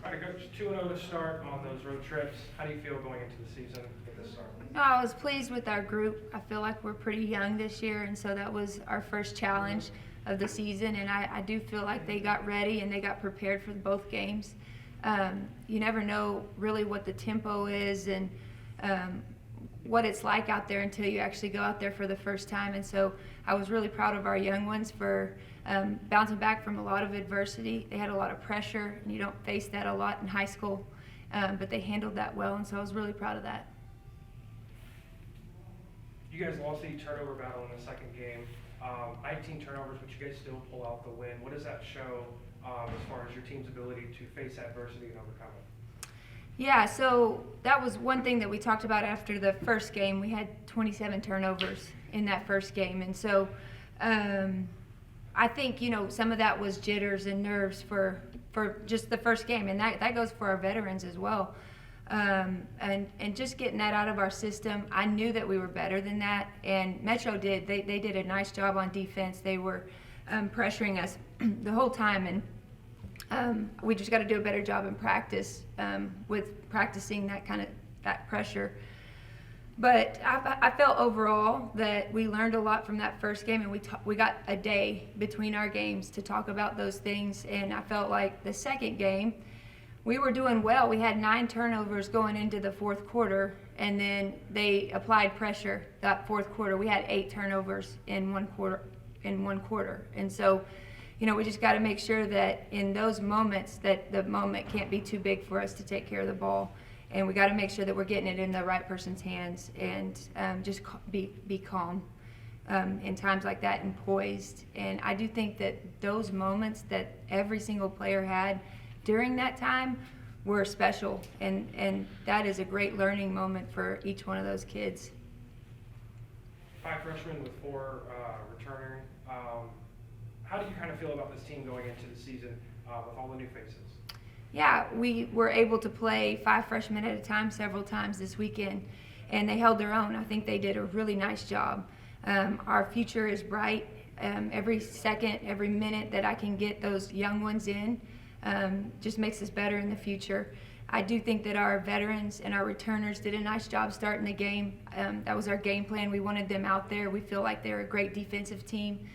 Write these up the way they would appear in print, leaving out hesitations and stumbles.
All right, Coach, 2-0 to start on those road trips. How do you feel going into the season with this start? No, I was pleased with our group. I feel like we're pretty young this year, and so that was our first challenge of the season. And I do feel like they got ready and they got prepared for both games. You never know really what the tempo is and what it's like out there until you actually go out there for the first time. And so I was really proud of our young ones for bouncing back from a lot of adversity. They had a lot of pressure, and you don't face that a lot in high school, but they handled that well, and so I was really proud of that. You guys lost the turnover battle in the second game. 19 turnovers, but you guys still pull out the win. What does that show as far as your team's ability to face adversity and overcome it? Yeah, so that was one thing that we talked about after the first game. We had 27 turnovers in that first game, and so I think, some of that was jitters and nerves for just the first game, and that goes for our veterans as well. And just getting that out of our system, I knew that we were better than that, and Metro did. They did a nice job on defense. They were pressuring us the whole time, and we just got to do a better job in practice with practicing that pressure. But I felt overall that we learned a lot from that first game, and we got a day between our games to talk about those things. And I felt like the second game, we were doing well. We had 9 turnovers going into the fourth quarter, and then they applied pressure that fourth quarter. We had 8 turnovers in one quarter. And so, we just got to make sure that in those moments that the moment can't be too big for us to take care of the ball. And we got to make sure that we're getting it in the right person's hands and just be calm in times like that and poised. And I do think that those moments that every single player had during that time were special. And that is a great learning moment for each one of those kids. 5 freshmen with 4 returning. How do you kind of feel about this team going into the season with all the new faces? Yeah, we were able to play 5 freshmen at a time several times this weekend, and they held their own. I think they did a really nice job. Our future is bright. Every second, every minute that I can get those young ones in just makes us better in the future. I do think that our veterans and our returners did a nice job starting the game. That was our game plan. We wanted them out there. We feel like they're a great defensive team.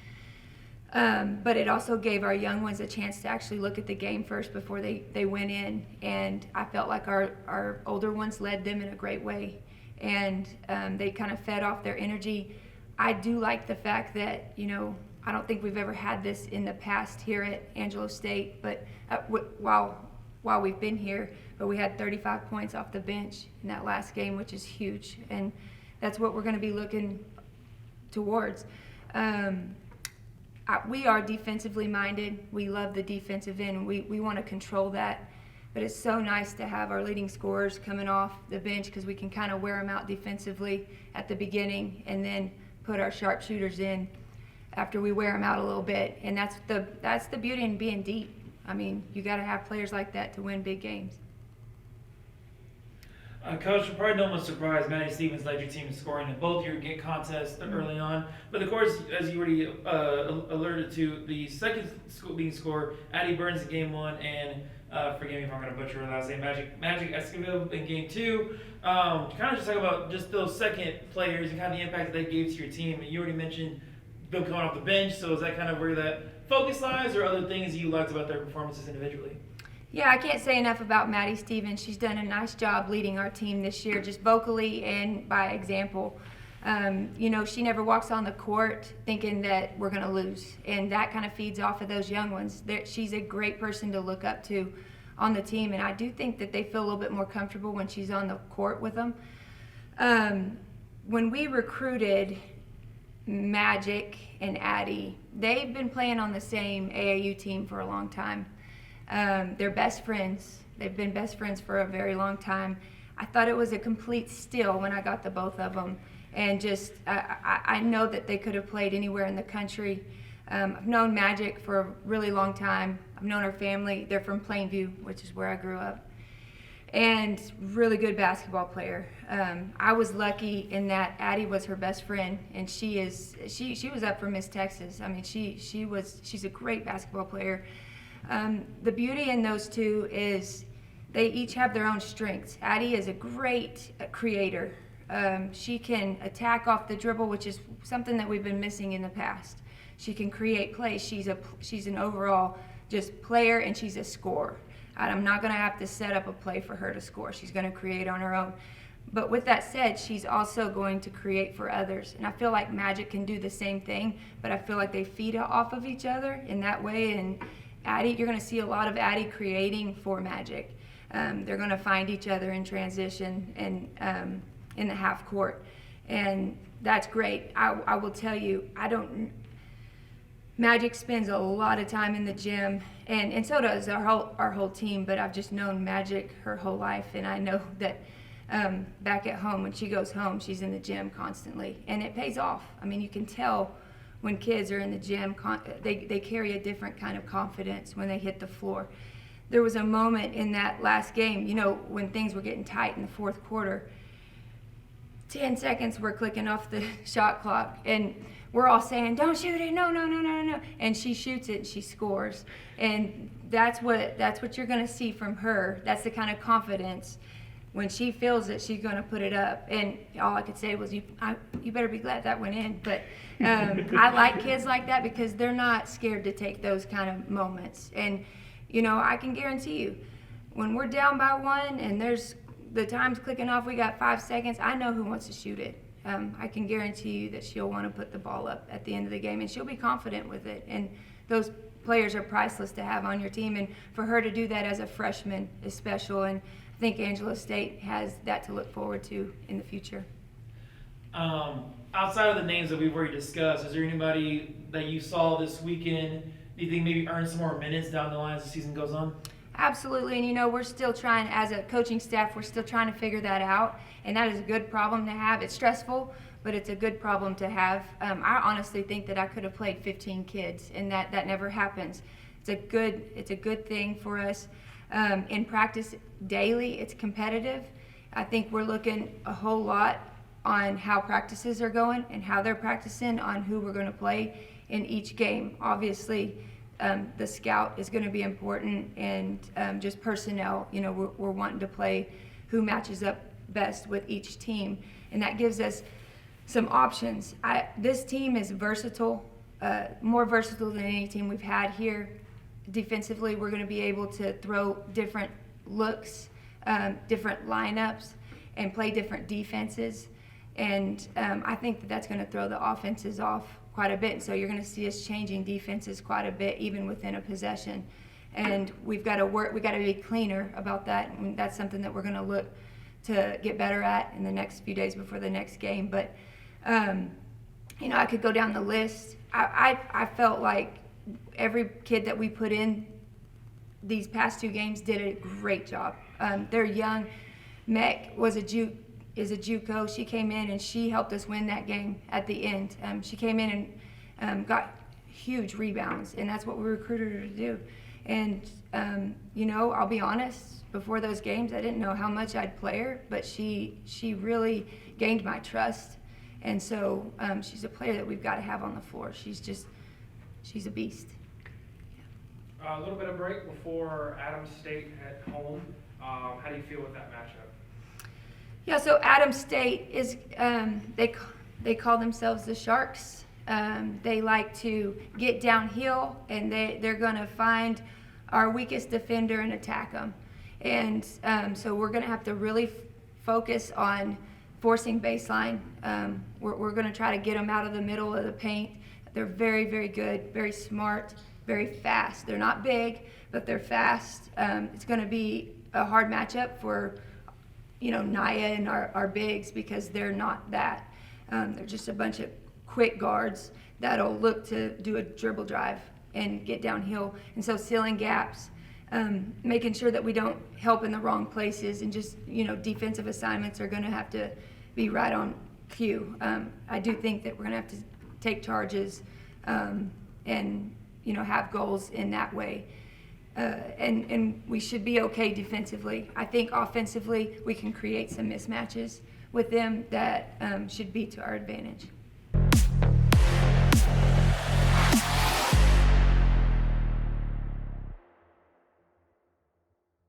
But it also gave our young ones a chance to actually look at the game first before they went in. And I felt like our older ones led them in a great way. And they kind of fed off their energy. I do like the fact that, I don't think we've ever had this in the past here at Angelo State, but while we've been here, but we had 35 points off the bench in that last game, which is huge. And that's what we're going to be looking towards. We are defensively minded. We love the defensive end. We want to control that. But it's so nice to have our leading scorers coming off the bench because we can kind of wear them out defensively at the beginning and then put our sharpshooters in after we wear them out a little bit. And that's the beauty in being deep. I mean, you got to have players like that to win big games. Coach, probably no one's surprised Maddie Stevens led your team in scoring in both your contests early on. But of course, as you already alerted to, the second leading scorer, Addie Burns in Game 1, and forgive me if I'm going to butcher her last name, Magic Esquivel in Game 2. Kind of just talk about just those second players and kind of the impact that they gave to your team. And you already mentioned them coming off the bench, so is that kind of where that focus lies, or other things you liked about their performances individually? Yeah, I can't say enough about Maddie Stevens. She's done a nice job leading our team this year, just vocally and by example. She never walks on the court thinking that we're going to lose, and that kind of feeds off of those young ones. She's a great person to look up to on the team, and I do think that they feel a little bit more comfortable when she's on the court with them. When we recruited Magic and Addie, they've been playing on the same AAU team for a long time. They're best friends. They've been best friends for a very long time. I thought it was a complete steal when I got the both of them. And just, I know that they could have played anywhere in the country. I've known Magic for a really long time. I've known her family. They're from Plainview, which is where I grew up. And really good basketball player. I was lucky in that Addie was her best friend, and she was up for Miss Texas. I mean, she's a great basketball player. The beauty in those two is they each have their own strengths. Addie is a great creator. She can attack off the dribble, which is something that we've been missing in the past. She can create plays. She's an overall just player, and she's a scorer. I'm not going to have to set up a play for her to score. She's going to create on her own. But with that said, she's also going to create for others. And I feel like Magic can do the same thing, but I feel like they feed off of each other in that way. And Addie, you're going to see a lot of Addie creating for Magic. They're going to find each other in transition and in the half court. And that's great. I will tell you, Magic spends a lot of time in the gym, and so does our whole team, but I've just known Magic her whole life, and I know that back at home, when she goes home, she's in the gym constantly, and it pays off. I mean, you can tell when kids are in the gym, they carry a different kind of confidence when they hit the floor. There was a moment in that last game, when things were getting tight in the fourth quarter, 10 seconds were clicking off the shot clock, and we're all saying, don't shoot it, no. And she shoots it and she scores. And that's what you're going to see from her. That's the kind of confidence. When she feels it, she's going to put it up. And all I could say was, you better be glad that went in. But I like kids like that because they're not scared to take those kind of moments. And, I can guarantee you, when we're down by one and there's the time's clicking off, we got 5 seconds, I know who wants to shoot it. I can guarantee you that she'll want to put the ball up at the end of the game, and she'll be confident with it. And those players are priceless to have on your team, and for her to do that as a freshman is special. And I think Angela State has that to look forward to in the future. Outside of the names that we've already discussed, is there anybody that you saw this weekend do you think maybe earn some more minutes down the line as the season goes on? Absolutely, and we're still trying, as a coaching staff, we're still trying to figure that out, and that is a good problem to have. It's stressful, but it's a good problem to have. I honestly think that I could have played 15 kids, and that never happens. It's a good thing for us. In practice daily, it's competitive. I think we're looking a whole lot on how practices are going and how they're practicing on who we're going to play in each game. Obviously, the scout is going to be important, and just personnel. We're wanting to play who matches up best with each team, and that gives us some options. This team is versatile, more versatile than any team we've had here. Defensively, we're going to be able to throw different looks, different lineups, and play different defenses. And I think that's going to throw the offenses off quite a bit. And so you're going to see us changing defenses quite a bit, even within a possession. And we've got to be cleaner about that. And that's something that we're going to look to get better at in the next few days before the next game. But, I could go down the list. I felt like every kid that we put in these past 2 games did a great job. They're young. Meg is a JUCO. She came in and she helped us win that game at the end. She came in and got huge rebounds, and that's what we recruited her to do. And I'll be honest, before those games, I didn't know how much I'd play her, but she really gained my trust. And so she's a player that we've got to have on the floor. She's a beast. A little bit of break before Adams State at home. How do you feel with that matchup? Yeah, so Adams State is, they call themselves the Sharks. They like to get downhill, and they're going to find our weakest defender and attack them. And so we're going to have to really focus on forcing baseline. We're going to try to get them out of the middle of the paint. They're very, very good, very smart, very fast. They're not big, but they're fast. It's going to be a hard matchup for Naya and our bigs, because they're not that. They're just a bunch of quick guards that'll look to do a dribble drive and get downhill. And so sealing gaps, making sure that we don't help in the wrong places, and just, defensive assignments are going to have to be right on cue. I do think that we're going to have to take charges and, have goals in that way. And we should be okay defensively. I think offensively we can create some mismatches with them that should be to our advantage.